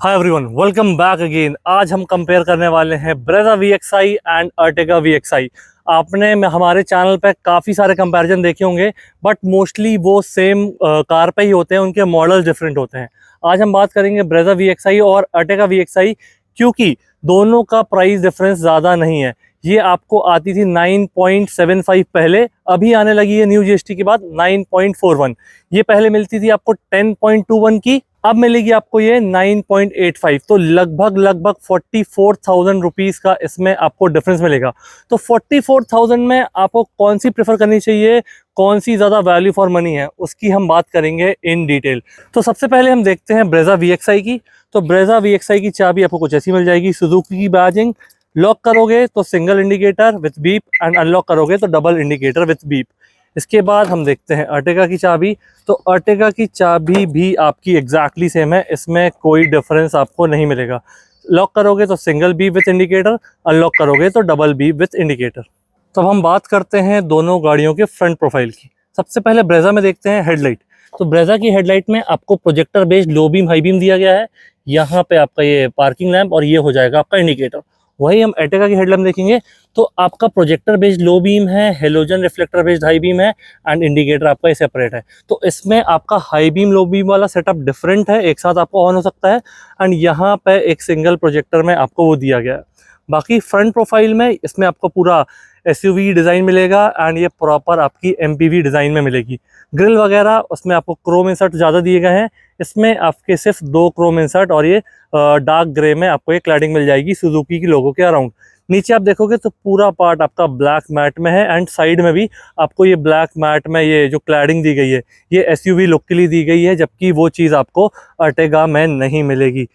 Hi everyone, welcome back again. आज हम compare करने वाले हैं Brezza VXI and Ertiga VXI। आपने हमारे चैनल पे काफ़ी सारे कंपैरिजन देखे होंगे, बट मोस्टली वो सेम कार पे ही होते हैं, उनके मॉडल डिफरेंट होते हैं। आज हम बात करेंगे ब्रेजा VXI और अर्टिगा VXI, क्योंकि दोनों का प्राइस डिफरेंस ज़्यादा नहीं है। ये आपको आती थी 9.75 पहले, अभी आने लगी है न्यू GST के बाद 9.41। ये पहले मिलती थी आपको 10.21 की, अब मिलेगी आपको ये 9.85। तो लगभग 44,000 रुपीज़ का इसमें आपको डिफरेंस मिलेगा। तो 44,000 में आपको कौन सी प्रेफर करनी चाहिए, कौन सी ज़्यादा वैल्यू फॉर मनी है, उसकी हम बात करेंगे इन डिटेल। तो सबसे पहले हम देखते हैं ब्रेजा VXI की। तो ब्रेजा VXI की चाबी आपको कुछ ऐसी मिल जाएगी, सुजुकी की बैजिंग। लॉक करोगे तो single indicator with beep and unlock करोगे तो डबल इंडिकेटर विथ बीप। इसके बाद हम देखते हैं अर्टिगा की चाबी। तो अर्टिगा की चाबी भी आपकी एग्जैक्टली सेम है, इसमें कोई डिफरेंस आपको नहीं मिलेगा। लॉक करोगे तो single beep with indicator, unlock करोगे तो डबल बीप विथ इंडिकेटर। तो अब हम बात करते हैं दोनों गाड़ियों के फ्रंट प्रोफाइल की। सबसे पहले ब्रेजा में देखते हैं हेडलाइट। तो ब्रेजा की हेडलाइट में आपको projector based low beam high beam दिया गया है। यहाँ पे आपका ये पार्किंग लैंप और ये हो जाएगा आपका इंडिकेटर। वही हम अर्टिगा की हेडलैम्प देखेंगे तो आपका प्रोजेक्टर बेस्ड लो बीम है, halogen reflector based high beam है एंड इंडिकेटर आपका ये सेपरेट है। तो इसमें आपका हाई बीम लो बीम वाला सेटअप डिफरेंट है, एक साथ आपको ऑन हो सकता है। एंड यहाँ पे एक सिंगल प्रोजेक्टर में आपको वो दिया गया है। बाकी फ्रंट प्रोफाइल में इसमें आपको पूरा SUV डिज़ाइन मिलेगा एंड ये प्रॉपर आपकी MPV डिज़ाइन में मिलेगी। ग्रिल वगैरह उसमें आपको क्रोम इंसर्ट ज़्यादा दिए गए हैं, इसमें आपके सिर्फ 2 क्रोम इंसर्ट और ये डार्क ग्रे में आपको ये क्लैडिंग मिल जाएगी सुजुकी की लोगो के अराउंड। नीचे आप देखोगे तो पूरा पार्ट आपका ब्लैक मैट में है एंड साइड में भी आपको ये ब्लैक मैट में ये जो क्लैडिंग दी गई है ये SUV लुक के लिए दी गई है, जबकि वो चीज़ आपको अर्टिगा में नहीं मिलेगी।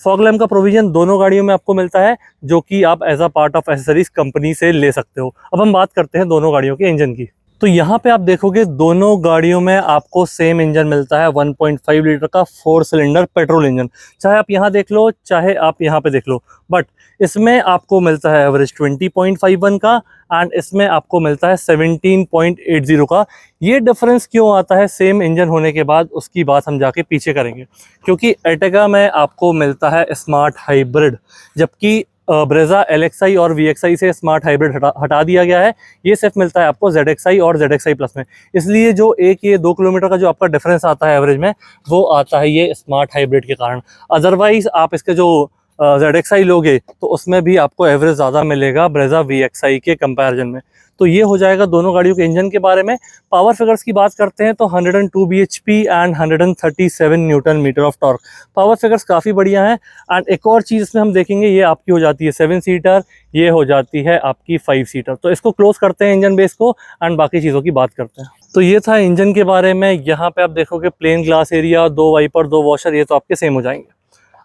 फॉग लैम्प का प्रोविजन दोनों गाड़ियों में आपको मिलता है, जो कि आप as a part of accessories company से ले सकते हो। अब हम बात करते हैं दोनों गाड़ियों के इंजन की। तो यहाँ पे आप देखोगे दोनों गाड़ियों में आपको सेम इंजन मिलता है, 1.5 लीटर का 4 सिलेंडर पेट्रोल इंजन। चाहे आप यहाँ देख लो चाहे आप यहाँ पे देख लो, बट इसमें आपको मिलता है एवरेज 20.51 का एंड इसमें आपको मिलता है 17.80 का। ये डिफरेंस क्यों आता है सेम इंजन होने के बाद, उसकी बात हम जाके पीछे करेंगे। क्योंकि अर्टिगा में आपको मिलता है स्मार्ट हाइब्रिड, जबकि ब्रेजा LXI और VXI से स्मार्ट हाइब्रिड हटा दिया गया है। ये सिर्फ मिलता है आपको ZXI और ZXI प्लस में। इसलिए जो ये 2 किलोमीटर का जो आपका डिफरेंस आता है एवरेज में, वो आता है ये स्मार्ट हाइब्रिड के कारण। अदरवाइज आप इसके जो ZXI लोगे तो उसमें भी आपको एवरेज ज़्यादा मिलेगा ब्रेजा VXI के कंपैरिजन में। तो ये हो जाएगा दोनों गाड़ियों के इंजन के बारे में। पावर फिगर्स की बात करते हैं तो 102 bhp and 137 newton metre of torque. Power figures काफ़ी बढ़िया हैं। एंड एक और चीज़ इसमें हम देखेंगे, ये आपकी हो जाती है 7 सीटर, ये हो जाती है आपकी 5 सीटर। तो इसको क्लोज करते हैं इंजन बेस को एंड बाकी चीज़ों की बात करते हैं। तो ये था इंजन के बारे में। यहाँ पे आप देखोगे plain glass area, 2 wiper 2 washer, ये तो आपके सेम हो जाएंगे।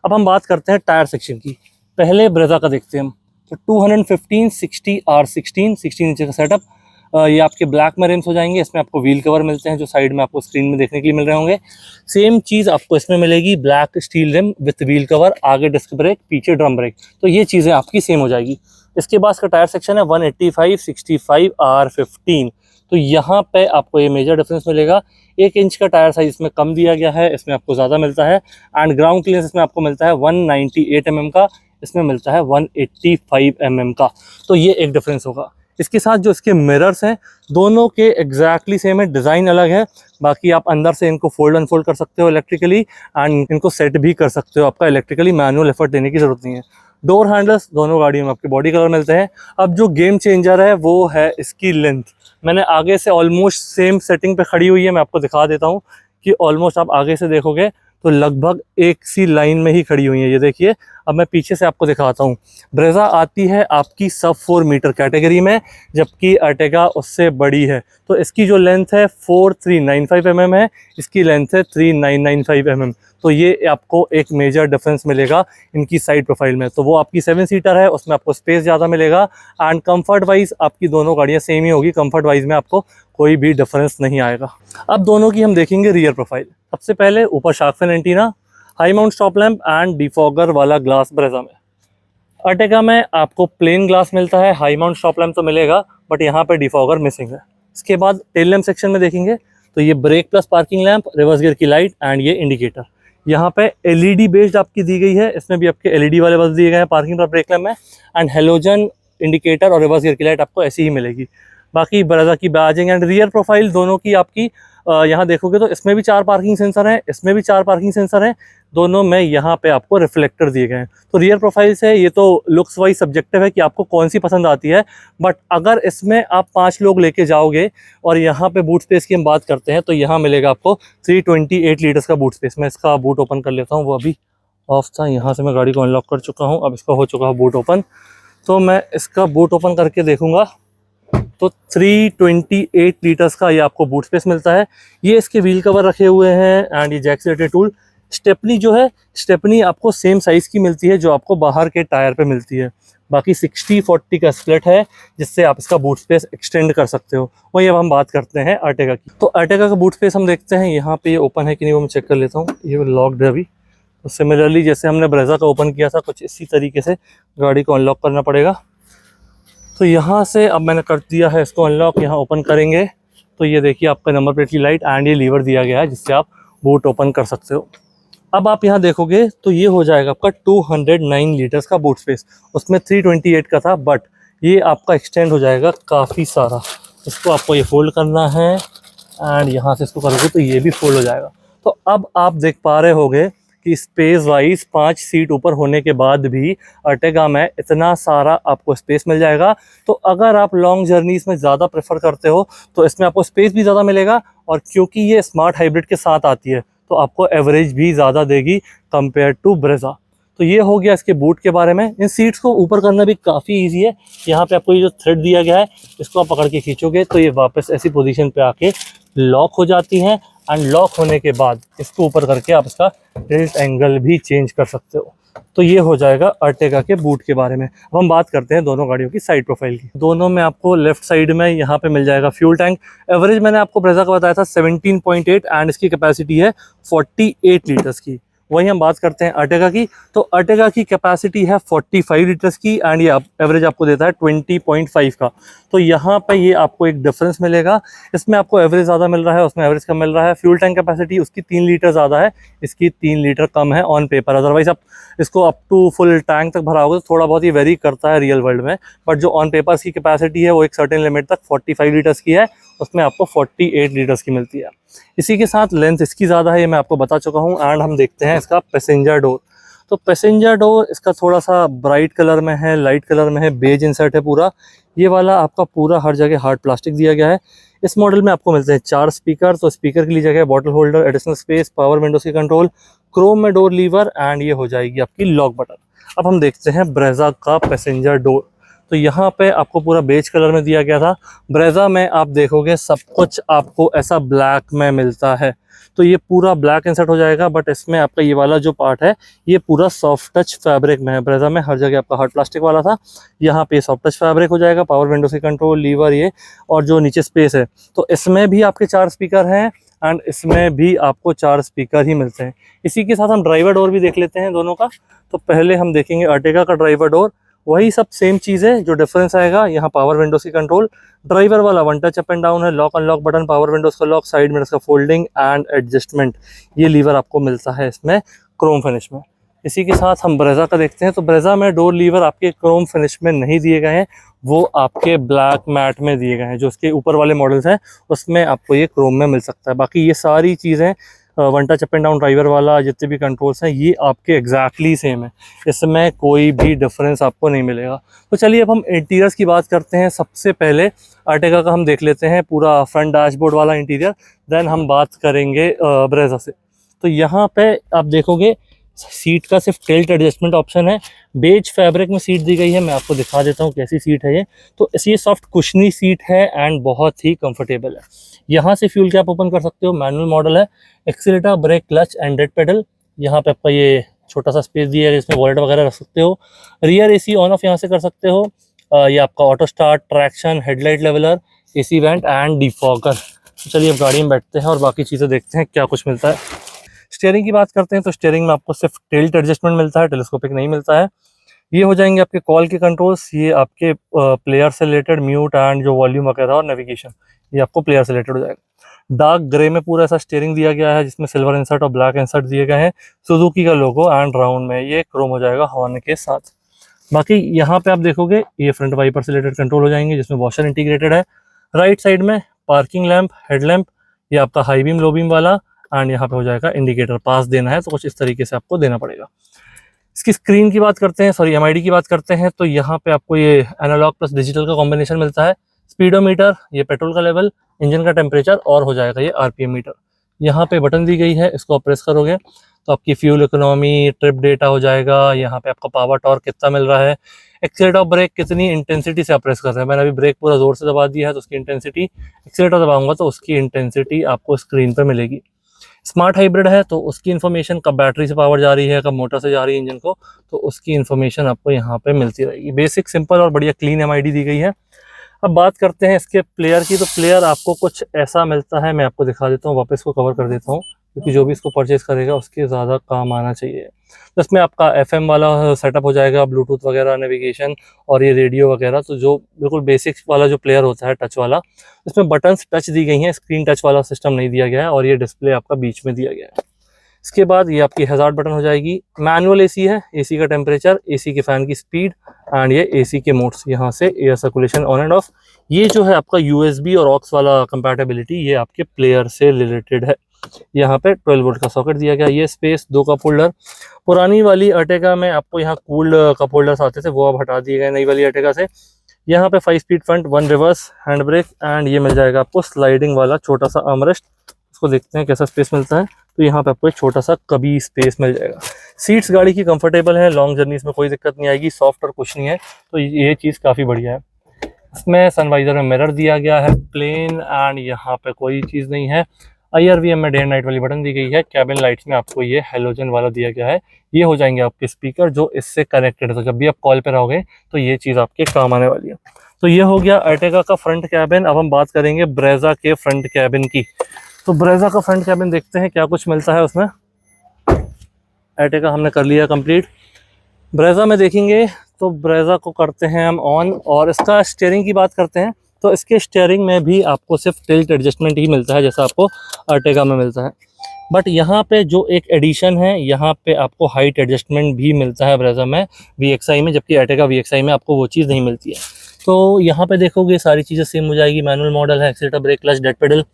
अब हम बात करते हैं टायर सेक्शन की। पहले ब्रेजा का देखते हैं हम। तो 215 60 R16 16 इंच का सेटअप। ये आपके ब्लैक में रिम्स हो जाएंगे। इसमें आपको व्हील कवर मिलते हैं जो साइड में आपको स्क्रीन में देखने के लिए मिल रहे होंगे। सेम चीज़ आपको इसमें मिलेगी, black steel rim with wheel cover, आगे डिस्क ब्रेक, पीछे ड्रम ब्रेक। तो ये चीज़ें आपकी सेम हो जाएगी। इसके बाद का टायर सेक्शन है 185 65 R15। तो यहाँ पे आपको ये मेजर डिफरेंस मिलेगा। 1 इंच का टायर साइज इसमें कम दिया गया है, इसमें आपको ज़्यादा मिलता है। एंड ग्राउंड क्लियरेंस इसमें आपको मिलता है 198 mm का, इसमें मिलता है 185 mm का। तो ये एक डिफरेंस होगा। इसके साथ जो इसके मिरर्स हैं दोनों के एग्जैक्टली सेम है, डिज़ाइन अलग है। बाकी आप अंदर से इनको फोल्ड अनफोल्ड कर सकते हो इलेक्ट्रिकली एंड इनको सेट भी कर सकते हो, आपका इलेक्ट्रिकली मैनुअल एफर्ट देने की ज़रूरत नहीं है। डोर हैंडल्स दोनों गाड़ियों में आपके बॉडी कलर मिलते हैं। अब जो गेम चेंजर है वो है इसकी लेंथ। मैंने आगे से ऑलमोस्ट सेम सेटिंग पे खड़ी हुई है, मैं आपको दिखा देता हूँ कि ऑलमोस्ट आप आगे से देखोगे तो लगभग एक सी लाइन में ही खड़ी हुई है। ये देखिए, अब मैं पीछे से आपको दिखाता हूँ। ब्रेजा आती है आपकी सब 4 मीटर कैटेगरी में, जबकि अर्टिगा उससे बड़ी है। तो इसकी जो लेंथ है 4395 mm है, इसकी लेंथ है 3995 mm। तो ये आपको एक मेजर डिफरेंस मिलेगा इनकी साइड प्रोफाइल में। तो वो आपकी 7 सीटर है, उसमें आपको स्पेस ज़्यादा मिलेगा। एंड कंफर्ट वाइज आपकी दोनों गाड़ियाँ सेम ही होगी, कंफर्ट वाइज में आपको कोई भी डिफरेंस नहीं आएगा। अब दोनों की हम देखेंगे रियर प्रोफाइल। सबसे पहले ऊपर shark fin antenna, high mount stop lamp and defogger वाला ग्लास ब्रेजा में। अर्टिगा में आपको प्लेन ग्लास मिलता है, हाई माउंट स्टॉप लैंप तो मिलेगा बट यहाँ पे डिफॉगर मिसिंग है। इसके बाद टेल लैंप सेक्शन में देखेंगे तो ये brake plus parking lamp, reverse gear की लाइट एंड ये इंडिकेटर। यहाँ पे एलईडी बेस्ड आपकी दी गई है, इसमें भी आपके एलईडी वाले बल्ब दिए गए हैं पार्किंग पर, ब्रेक लैम्प में, एंड हेलोजन इंडिकेटर और रिवर्स गियर की लाइट आपको ऐसी ही मिलेगी। बाकी ब्रेजा की बैजिंग एंड रियर प्रोफाइल दोनों की आपकी यहाँ देखोगे तो इसमें भी 4 पार्किंग सेंसर हैं, इसमें भी 4 पार्किंग सेंसर हैं, दोनों में यहाँ पे आपको रिफ्लेक्टर दिए गए हैं। तो रियर प्रोफाइल से ये तो लुक्स वाइज सब्जेक्टिव है कि आपको कौन सी पसंद आती है, बट अगर इसमें आप 5 लोग लेके जाओगे और यहाँ पे बूट स्पेस की हम बात करते हैं तो यहाँ मिलेगा आपको 328 लीटर्स का बूट स्पेस। मैं इसका बूट ओपन कर लेता हूँ, वो अभी ऑफ था। यहाँ से मैं गाड़ी को अनलॉक कर चुका हूँ, अब इसका हो चुका है बूट ओपन। तो मैं इसका बूट ओपन करके देखूँगा तो 328 लीटर्स का ये आपको बूट स्पेस मिलता है। ये इसके व्हील कवर रखे हुए हैं एंड ये जैक से रिलेटेड टूल। स्टेपनी जो है, स्टेपनी आपको सेम साइज़ की मिलती है जो आपको बाहर के टायर पे मिलती है। बाकी 60-40 का स्प्लिट है जिससे आप इसका बूट स्पेस एक्सटेंड कर सकते हो। वही अब हम बात करते हैं अर्टिगा की। तो अर्टिगा का बूट स्पेस हम देखते हैं यहाँ पे ये ओपन है कि नहीं, वो मैं चेक कर लेता हूँ। ये लॉक्ड है अभी। तो सिमिलरली जैसे हमने ब्रेजा का ओपन किया था कुछ इसी तरीके से गाड़ी को अनलॉक करना पड़ेगा। तो यहाँ से अब मैंने कर दिया है इसको अनलॉक। यहाँ ओपन करेंगे तो ये देखिए आपका नंबर प्लेट की लाइट एंड ये लीवर दिया गया है जिससे आप बूट ओपन कर सकते हो। अब आप यहाँ देखोगे तो ये हो जाएगा आपका 209 लीटर्स का बूट स्पेस। उसमें 328 का था, बट ये आपका एक्सटेंड हो जाएगा काफ़ी सारा। इसको आपको ये फोल्ड करना है एंड यहाँ से इसको करोगे तो ये भी फोल्ड हो जाएगा। तो अब आप देख पा रहे होगे कि स्पेस वाइज 5 सीट ऊपर होने के बाद भी अर्टिगा में इतना सारा आपको स्पेस मिल जाएगा। तो अगर आप लॉन्ग जर्नीज में ज़्यादा प्रेफर करते हो तो इसमें आपको स्पेस भी ज़्यादा मिलेगा, और क्योंकि ये स्मार्ट हाइब्रिड के साथ आती है तो आपको एवरेज भी ज़्यादा देगी कंपेयर टू ब्रेजा। तो ये हो गया इसके बूट के बारे में। इन सीट्स को ऊपर करना भी काफ़ी ईजी है। यहाँ पे आपको ये जो थ्रेड दिया गया है इसको आप पकड़ के खींचोगे तो ये वापस ऐसी पोजीशन पे आके लॉक हो जाती हैं, एंड लॉक होने के बाद इसको ऊपर करके आप इसका टिल्ट एंगल भी चेंज कर सकते हो। तो ये हो जाएगा अर्टिगा के बूट के बारे में। अब हम बात करते हैं दोनों गाड़ियों की साइड प्रोफाइल की। दोनों में आपको लेफ्ट साइड में यहाँ पे मिल जाएगा फ्यूल टैंक। एवरेज मैंने आपको ब्रेजा का बताया था 17.8 एंड इसकी कैपेसिटी है 48 लीटर्स की। वहीं हम बात करते हैं अर्टिगा की। तो अर्टिगा की कैपेसिटी है 45 लीटर्स की एंड ये एवरेज आपको देता है 20.5 का। तो यहाँ पे ये आपको एक डिफरेंस मिलेगा। इसमें आपको एवरेज ज़्यादा मिल रहा है, उसमें एवरेज कम मिल रहा है। फ्यूल टैंक कैपेसिटी उसकी 3 लीटर ज़्यादा है, इसकी 3 लीटर कम है ऑन पेपर। अदरवाइज आप इसको अप टू फुल टैंक तक भराओगे तो थोड़ा बहुत ही वेरी करता है रियल वर्ल्ड में, बट जो ऑन पेपर की कैपेसिटी है वो एक सर्टेन लिमिट तक 45 लीटर्स की है, उसमें आपको 48 लीटर्स की मिलती है। इसी के साथ लेंथ इसकी ज़्यादा है, ये मैं आपको बता चुका हूँ। एंड हम देखते हैं इसका पैसेंजर डोर। तो पैसेंजर डोर इसका थोड़ा सा ब्राइट कलर में है, लाइट कलर में है, बेज इंसर्ट है पूरा। ये वाला आपका पूरा हर जगह हार्ड प्लास्टिक दिया गया है। इस मॉडल में आपको मिलते हैं 4 स्पीकर। तो स्पीकर के लिए जगह, bottle holder, additional space, power Windows की कंट्रोल, क्रोम में डोर लीवर, एंड ये हो जाएगी आपकी लॉक बटन। अब हम देखते हैं ब्रेजा का पैसेंजर डोर। तो यहाँ पे आपको पूरा बेज कलर में दिया गया था। ब्रेजा में आप देखोगे सब कुछ आपको ऐसा ब्लैक में मिलता है, तो ये पूरा ब्लैक इंसर्ट हो जाएगा, बट इसमें आपका ये वाला जो पार्ट है ये पूरा सॉफ्ट टच फैब्रिक में है। ब्रेजा में हर जगह आपका हार्ड प्लास्टिक वाला था, यहाँ पे सॉफ्ट टच फैब्रिक हो जाएगा। पावर विंडो से कंट्रोल, लीवर ये, और जो नीचे स्पेस है तो इसमें भी आपके 4 स्पीकर हैं एंड इसमें भी आपको 4 स्पीकर ही मिलते हैं। इसी के साथ हम ड्राइवर डोर भी देख लेते हैं दोनों का। तो पहले हम देखेंगे अर्टिगा का ड्राइवर डोर। वही सब सेम चीज़ है, जो डिफरेंस आएगा यहाँ पावर विंडोज की कंट्रोल। ड्राइवर वाला 1 टच अप एंड डाउन है, lock unlock button, power Windows का लॉक, साइड मिरर्स का फोल्डिंग एंड एडजस्टमेंट, ये लीवर आपको मिलता है इसमें क्रोम फिनिश में। इसी के साथ हम ब्रेजा का देखते हैं। तो ब्रेजा में डोर लीवर आपके क्रोम फिनिश में नहीं दिए गए हैं, वो आपके ब्लैक मैट में दिए गए हैं। जो उसके ऊपर वाले मॉडल्स हैं उसमें आपको ये क्रोम में मिल सकता है। बाकी ये सारी चीज़ें 1 touch up and down driver वाला, जितने भी कंट्रोल्स हैं ये आपके एग्जैक्टली सेम है, इसमें कोई भी डिफरेंस आपको नहीं मिलेगा। तो चलिए अब हम इंटीरियर्स की बात करते हैं। सबसे पहले अर्टिगा का हम देख लेते हैं पूरा फ्रंट डैशबोर्ड वाला इंटीरियर, देन हम बात करेंगे ब्रेजा से। तो यहाँ पे आप देखोगे सीट का सिर्फ टिल्ट एडजस्टमेंट ऑप्शन है। बेज फैब्रिक में सीट दी गई है, मैं आपको दिखा देता हूँ कैसी सीट है ये। तो ये सॉफ्ट कुशनी सीट है एंड बहुत ही कंफर्टेबल है। यहाँ से फ्यूल कैप ओपन कर सकते हो, मैनुअल मॉडल है। Accelerator, brake, clutch and dead pedal. यहाँ पे आपका ये छोटा सा स्पेस दिया है जिसमें वॉलेट वगैरह रख सकते हो। रियर एसी ऑन ऑफ यहाँ से कर सकते हो। ये आपका auto start, traction, headlight leveller, AC vent and defogger. चलिए अब गाड़ी में बैठते हैं और बाकी चीज़ें देखते हैं क्या कुछ मिलता है। स्टीयरिंग की बात करते हैं तो स्टीयरिंग में आपको सिर्फ टिल्ट एडजस्टमेंट मिलता है, टेलीस्कोपिक नहीं मिलता है। ये हो जाएंगे आपके कॉल के कंट्रोल्स, ये आपके प्लेयर से रिलेटेड म्यूट एंड जो वॉल्यूम वगैरह और नेविगेशन, ये आपको प्लेयर से रिलेटेड हो जाएगा। डार्क ग्रे में पूरा ऐसा स्टीयरिंग दिया गया है जिसमें सिल्वर इंसर्ट और ब्लैक इंसर्ट दिए गए हैं, सुजुकी का लोगो एंड राउंड में ये क्रोम हो जाएगा हॉर्न के साथ। बाकी यहाँ पे आप देखोगे ये फ्रंट वाइपर से रिलेटेड कंट्रोल हो जाएंगे जिसमें वॉशर इंटीग्रेटेड है। राइट साइड में पार्किंग लैंप, हेडलैम्प, ये आपका हाई बीम लो बीम वाला, एंड यहाँ पे हो जाएगा इंडिकेटर। पास देना है तो कुछ इस तरीके से आपको देना पड़ेगा। इसकी स्क्रीन की बात करते हैं, सॉरी एमआईडी की बात करते हैं, तो यहाँ पे आपको ये एनालॉग प्लस डिजिटल का कॉम्बिनेशन मिलता है। स्पीडोमीटर, ये पेट्रोल का लेवल, इंजन का टेम्परेचर और हो जाएगा ये आरपीएम मीटर। यहाँ पे बटन दी गई है, इसको आप प्रेस करोगे तो आपकी फ्यूल इकोनॉमी, ट्रिप डेटा हो जाएगा। यहाँ पे आपका पावर टॉर्क कितना मिल रहा है, एक्सीलेटर ऑफ ब्रेक कितनी इंटेंसिटी से आप प्रेस कर रहे हैं। मैंने अभी ब्रेक पूरा जोर से दबा दिया है तो उसकी इंटेंसिटी, एक्सीलेटर दबाऊंगा तो उसकी इंटेंसिटी आपको स्क्रीन पर मिलेगी। स्मार्ट हाइब्रिड है तो उसकी इन्फॉर्मेशन, कब बैटरी से पावर जा रही है, कब मोटर से जा रही है इंजन को, तो उसकी इन्फॉर्मेशन आपको यहाँ पे मिलती रहेगी। बेसिक, सिंपल और बढ़िया क्लीन एमआईडी दी गई है। अब बात करते हैं इसके प्लेयर की, तो प्लेयर आपको कुछ ऐसा मिलता है, मैं आपको दिखा देता हूँ, वापस को कवर कर देता हूँ क्योंकि जो भी इसको परचेज करेगा उसके ज़्यादा काम आना चाहिए। तो इसमें आपका एफएम वाला सेटअप हो जाएगा, ब्लूटूथ वगैरह, नेविगेशन और ये रेडियो वगैरह। तो जो बिल्कुल बेसिक वाला जो प्लेयर होता है टच वाला, इसमें बटन्स टच दी गई हैं, स्क्रीन टच वाला सिस्टम नहीं दिया गया है और ये डिस्प्ले आपका बीच में दिया गया है। इसके बाद ये आपकी हैजार्ड बटन हो जाएगी। मैनुअल एसी है, एसी का टेम्परेचर, एसी के फैन की स्पीड एंड ये एसी के मोड्स, यहाँ से air circulation on end of. ये जो है आपका यूएसबी और ऑक्स वाला कंपैटिबिलिटी, ये आपके प्लेयर से रिलेटेड है। यहाँ पे 12 वोल्ट का सॉकेट दिया गया। ये स्पेस, 2 कप होल्डर। पुरानी वाली अर्टिगा में आपको यहाँ कूल्ड कप होल्डर्स आते थे, वो अब हटा दिए गए नई वाली अर्टिगा से। यहाँ पे 5 speed front, 1 reverse, hand brake and ये मिल जाएगा आपको स्लाइडिंग वाला छोटा सा आर्मरेस्ट। इसको देखते हैं कैसा स्पेस मिलता है। तो यहाँ पे आपको एक छोटा सा कभी स्पेस मिल जाएगा। सीट्स गाड़ी की कंफर्टेबल है, लॉन्ग जर्नीज में कोई दिक्कत नहीं आएगी, सॉफ्ट और कुछ नहीं है, तो ये चीज़ काफ़ी बढ़िया है। इसमें सनवाइजर में मिरर दिया गया है, प्लेन, एंड यहाँ पे कोई चीज़ नहीं है। IRVM में डे एंड नाइट वाली बटन दी गई है। कैबिन लाइट्स में आपको ये हेलोजन वाला दिया गया है। ये हो जाएंगे आपके स्पीकर जो इससे कनेक्टेड है, तो जब भी आप कॉल पे रहोगे तो ये चीज़ आपके काम आने वाली है। तो ये हो गया अर्टिगा का फ्रंट कैबिन। अब हम बात करेंगे ब्रेजा के फ्रंट कैबिन की। तो ब्रेजा का फ्रंट कैबिन देखते हैं क्या कुछ मिलता है उसमें। अर्टिगा हमने कर लिया कंप्लीट। ब्रेजा में देखेंगे तो ब्रेजा को करते हैं हम ऑन, और इसका स्टीयरिंग की बात करते हैं तो इसके स्टीयरिंग में भी आपको सिर्फ टिल्ट एडजस्टमेंट ही मिलता है जैसा आपको अर्टिगा में मिलता है। बट यहाँ पे जो एक एडिशन है, यहाँ पे आपको हाइट एडजस्टमेंट भी मिलता है ब्रेजा में VXI में, जबकि अर्टिगा VXI में आपको वो चीज़ नहीं मिलती है। तो यहाँ पे देखोगे सारी चीज़ें सेम हो जाएगी। मैनुअल मॉडल है, accelerator, brake, clutch, dead pedal.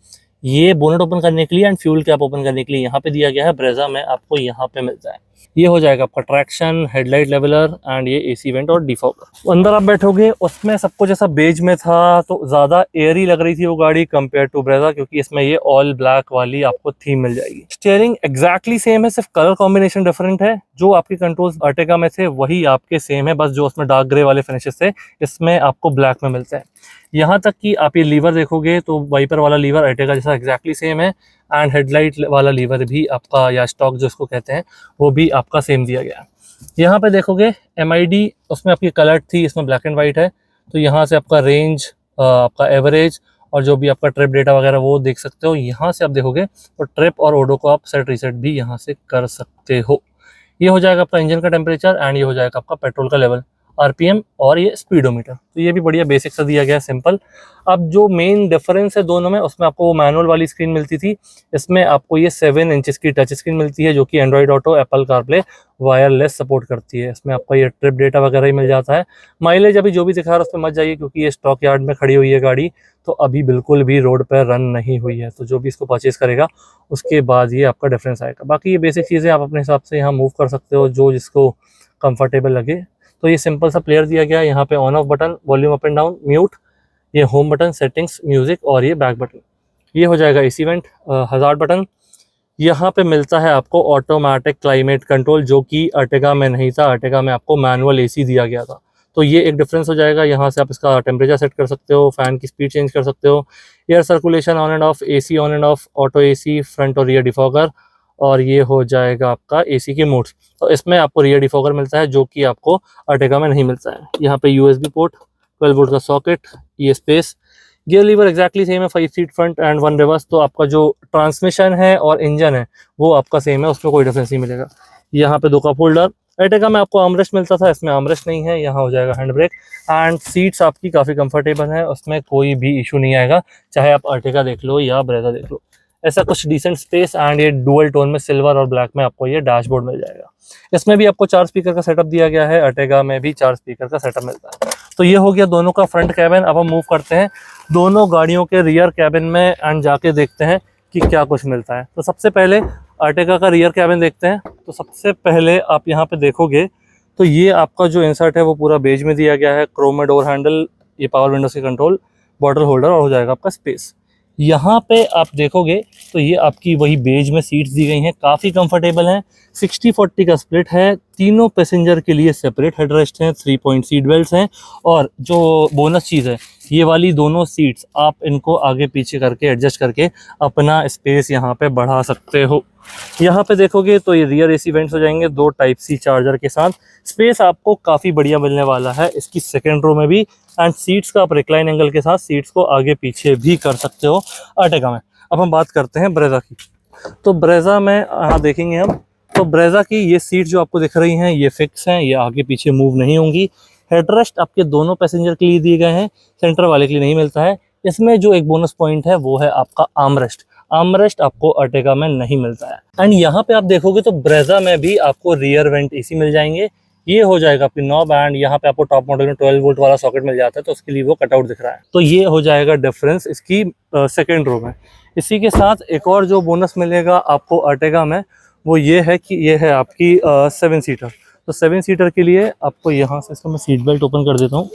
ये बोनट ओपन करने के लिए एंड फ्यूल कैप ओपन करने के लिए यहाँ पे दिया गया है। ब्रेजा में आपको यहाँ पे मिलता है। ये हो जाएगा आपका ट्रैक्शन, हेडलाइट लेवलर एंड ये एसी वेंट और डिफॉगर। अंदर आप बैठोगे उसमें सब कुछ ऐसा बेज में था, तो ज़्यादा एयरी लग रही थी वो गाड़ी कंपेयर टू ब्रेजा, क्योंकि इसमें ये ऑल ब्लैक वाली आपको थीम मिल जाएगी। स्टीयरिंग एग्जैक्टली सेम है, सिर्फ कलर कॉम्बिनेशन डिफरेंट है। जो आपके कंट्रोल्स अर्टिगा में थे वही आपके सेम है, बस जो उसमें डार्क ग्रे वाले फिनिशेस थे इसमें आपको ब्लैक में मिलते हैं। यहाँ तक कि आप ये लीवर देखोगे तो वाइपर वाला लीवर अर्टिगा जैसा एग्जैक्टली सेम है, एंड हेडलाइट वाला लीवर भी आपका, या स्टॉक जो इसको कहते हैं, वो भी आपका सेम दिया गया है। यहाँ पे देखोगे MID उसमें आपकी कलर थी, इसमें ब्लैक एंड वाइट है। तो यहाँ से आपका रेंज, आपका एवरेज और जो भी आपका ट्रिप डेटा वगैरह वो देख सकते हो। यहाँ से आप देखोगे तो ट्रिप और ओडो को आप सेट रीसेट भी यहाँ से कर सकते हो। ये हो जाएगा आपका इंजन का टेम्परेचर एंड ये हो जाएगा आपका पेट्रोल का लेवल, RPM और ये स्पीडोमीटर। तो ये भी बढ़िया बेसिक सा दिया गया है, सिंपल। अब जो मेन डिफरेंस है दोनों में, उसमें आपको वो मैनुअल वाली स्क्रीन मिलती थी, इसमें आपको ये 7 इंचेस की टच स्क्रीन मिलती है जो कि Android auto, Apple CarPlay wireless support करती है। इसमें आपका ये ट्रिप डेटा वगैरह ही मिल जाता है। माइलेज अभी जो भी दिखा रहा है उस पर मत जाइए, क्योंकि ये स्टॉक यार्ड में खड़ी हुई है गाड़ी, तो अभी बिल्कुल भी रोड पर रन नहीं हुई है। तो जो भी इसको परचेज करेगा उसके बाद ये आपका डिफरेंस आएगा। बाकी ये बेसिक चीज़ें आप अपने हिसाब से यहाँ मूव कर सकते हो, जो जिसको कंफर्टेबल लगे। तो ये सिंपल सा प्लेयर दिया गया है। यहाँ पे on off button, volume up and down, mute, ये होम बटन, सेटिंग्स, म्यूजिक और ये बैक बटन। ये हो जाएगा एसी वेंट, हज़ार्ड बटन। यहाँ पे मिलता है आपको ऑटोमेटिक क्लाइमेट कंट्रोल, जो कि अर्टिगा में नहीं था। अर्टिगा में आपको मैनुअल एसी दिया गया था, तो ये एक डिफरेंस हो जाएगा। यहाँ से आप इसका टेम्परेचर सेट कर सकते हो, फैन की स्पीड चेंज कर सकते हो, air circulation on end of, AC on end of, auto AC, front और रियर डिफॉगर, और ये हो जाएगा आपका AC के मोड्स। तो इसमें आपको रियर डिफॉगर मिलता है जो कि आपको अर्टिगा में नहीं मिलता है। यहाँ पे USB पोर्ट, 12 वोल्ट का सॉकेट, ये space. Gear lever exactly same है, 5 सीट फ्रंट एंड 1 रिवर्स। तो आपका जो ट्रांसमिशन है और इंजन है वो आपका सेम है, उसमें कोई डिफरेंस नहीं मिलेगा। यहाँ पे 2 कप होल्डर, अर्टिगा में आपको आर्मरेस्ट मिलता था, इसमें आर्मरेस्ट नहीं है, यहाँ हो जाएगा हैंड ब्रेक। एंड सीट्स आपकी काफ़ी कंफर्टेबल है, उसमें कोई भी इशू नहीं आएगा, चाहे आप अर्टिगा देख लो या ब्रेजा देख लो। ऐसा कुछ डिसेंट स्पेस एंड ये डुअल टोन में सिल्वर और ब्लैक में आपको ये डैशबोर्ड मिल जाएगा। इसमें भी आपको 4 स्पीकर का सेटअप दिया गया है, अर्टिगा में भी 4 स्पीकर का सेटअप मिलता है। तो ये हो गया दोनों का फ्रंट कैबिन। अब हम मूव करते हैं दोनों गाड़ियों के रियर कैबिन में एंड जाके देखते हैं कि क्या कुछ मिलता है। तो सबसे पहले अर्टिगा का रियर कैबिन देखते हैं। तो सबसे पहले आप यहाँ पे देखोगे तो ये आपका जो इंसर्ट है वो पूरा बेज में दिया गया है, क्रोम में डोर हैंडल, ये पावर विंडोज के कंट्रोल, बॉटल होल्डर और हो जाएगा आपका स्पेस। यहाँ पे आप देखोगे तो ये आपकी वही बेज में सीट्स दी गई हैं, काफ़ी कंफर्टेबल हैं। 60-40 का स्प्लिट है, तीनों पैसेंजर के लिए सेपरेट हेडरेस्ट हैं, 3 पॉइंट सीट बेल्ट हैं। और जो बोनस चीज़ है, ये वाली दोनों सीट्स आप इनको आगे पीछे करके एडजस्ट करके अपना स्पेस यहाँ पे बढ़ा सकते हो। यहाँ पे देखोगे तो ये रियर एसी वेंट्स हो जाएंगे 2 टाइप सी चार्जर के साथ। स्पेस आपको काफ़ी बढ़िया मिलने वाला है इसकी सेकेंड रो में भी। एंड सीट्स का आप रिक्लाइन एंगल के साथ सीट्स को आगे पीछे भी कर सकते हो अर्टिगा में। अब हम बात करते हैं ब्रेजा की। तो ब्रेजा में यहाँ देखेंगे हम, तो ब्रेजा की ये सीट जो आपको दिख रही हैं ये फिक्स हैं, ये आगे पीछे मूव नहीं होंगी। हेडरेस्ट आपके दोनों पैसेंजर के लिए दिए गए हैं, सेंटर वाले के लिए नहीं मिलता है। इसमें जो एक बोनस पॉइंट है वो है आपका आर्मरेस्ट। आर्मरेस्ट आपको अर्टिगा में नहीं मिलता है। एंड यहाँ पे आप देखोगे तो ब्रेजा में भी आपको रियर वेंट एसी मिल जाएंगे। ये हो जाएगा आपकी नॉब एंड यहाँ पे आपको टॉप मॉडल में 12 वोल्ट वाला सॉकेट मिल जाता है, तो उसके लिए वो कटआउट दिख रहा है। तो ये हो जाएगा डिफरेंस इसकी सेकेंड रो में। इसी के साथ एक और जो बोनस मिलेगा आपको अर्टिगा में वो ये है कि ये है आपकी 7 सीटर। तो 7 सीटर के लिए आपको यहाँ से, इसको मैं सीट बेल्ट ओपन कर देता हूँ,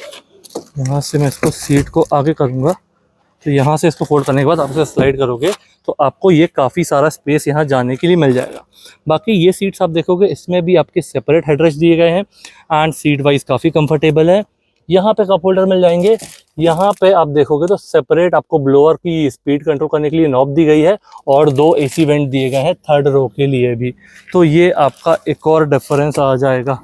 यहाँ से मैं इसको सीट को आगे करूँगा। तो यहाँ से इसको फोल्ड करने के बाद आप इसे स्लाइड करोगे तो आपको ये काफ़ी सारा स्पेस यहाँ जाने के लिए मिल जाएगा। बाकी ये सीट्स आप देखोगे इसमें भी आपके सेपरेट हेडरेस्ट दिए गए हैं एंड सीट वाइज काफ़ी कंफर्टेबल है। यहाँ पे कप होल्डर मिल जाएंगे। यहाँ पे आप देखोगे तो सेपरेट आपको ब्लोअर की स्पीड कंट्रोल करने के लिए नॉब दी गई है और 2 एसी वेंट दिए गए हैं थर्ड रो के लिए भी। तो ये आपका एक और डिफरेंस आ जाएगा।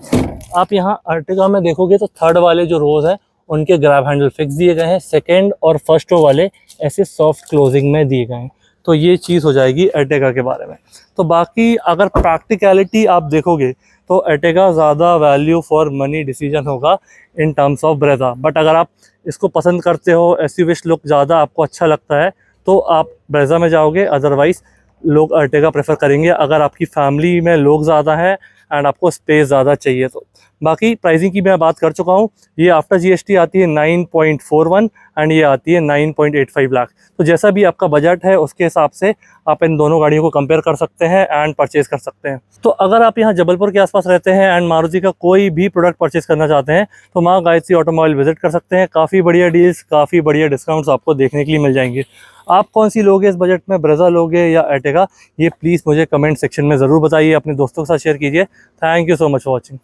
आप यहाँ अर्टिगा में देखोगे तो थर्ड वाले जो रोज है उनके ग्रैब हैंडल फिक्स दिए गए हैं, सेकेंड और फर्स्ट रो वाले ऐसे सॉफ्ट क्लोजिंग में दिए गए हैं। तो ये चीज़ हो जाएगी अर्टिगा के बारे में। तो बाकी अगर प्रैक्टिकलिटी आप देखोगे तो अर्टिगा ज़्यादा वैल्यू फॉर मनी डिसीजन होगा in terms of Brezza. But अगर आप इसको पसंद करते हो, एसयूवी लुक ज़्यादा आपको अच्छा लगता है, तो आप ब्रेजा में जाओगे। अदरवाइज़ लोग अर्टिगा प्रेफर करेंगे अगर आपकी फैमिली में लोग ज़्यादा हैं एंड आपको स्पेस ज़्यादा चाहिए तो। बाकी प्राइसिंग की मैं बात कर चुका हूँ, ये आफ्टर जीएसटी आती है 9.41 एंड ये आती है 9.85 लाख। तो जैसा भी आपका बजट है उसके हिसाब से आप इन दोनों गाड़ियों को कंपेयर कर सकते हैं एंड परचेज़ कर सकते हैं। तो अगर आप यहाँ जबलपुर के आसपास रहते हैं एंड मारुति का कोई भी प्रोडक्ट परचेज़ करना चाहते हैं तो माँ गायत्री ऑटोमोबाइल विजिट कर सकते हैं। काफ़ी बढ़िया डील्स, काफ़ी बढ़िया डिस्काउंट्स आपको देखने के लिए मिल जाएंगे। आप कौन सी लोगे इस बजट में, ब्रेजा लोगे या अर्टिगा, ये प्लीज़ मुझे कमेंट सेक्शन में ज़रूर बताइए, अपने दोस्तों के साथ शेयर कीजिए। Thank you so much for watching.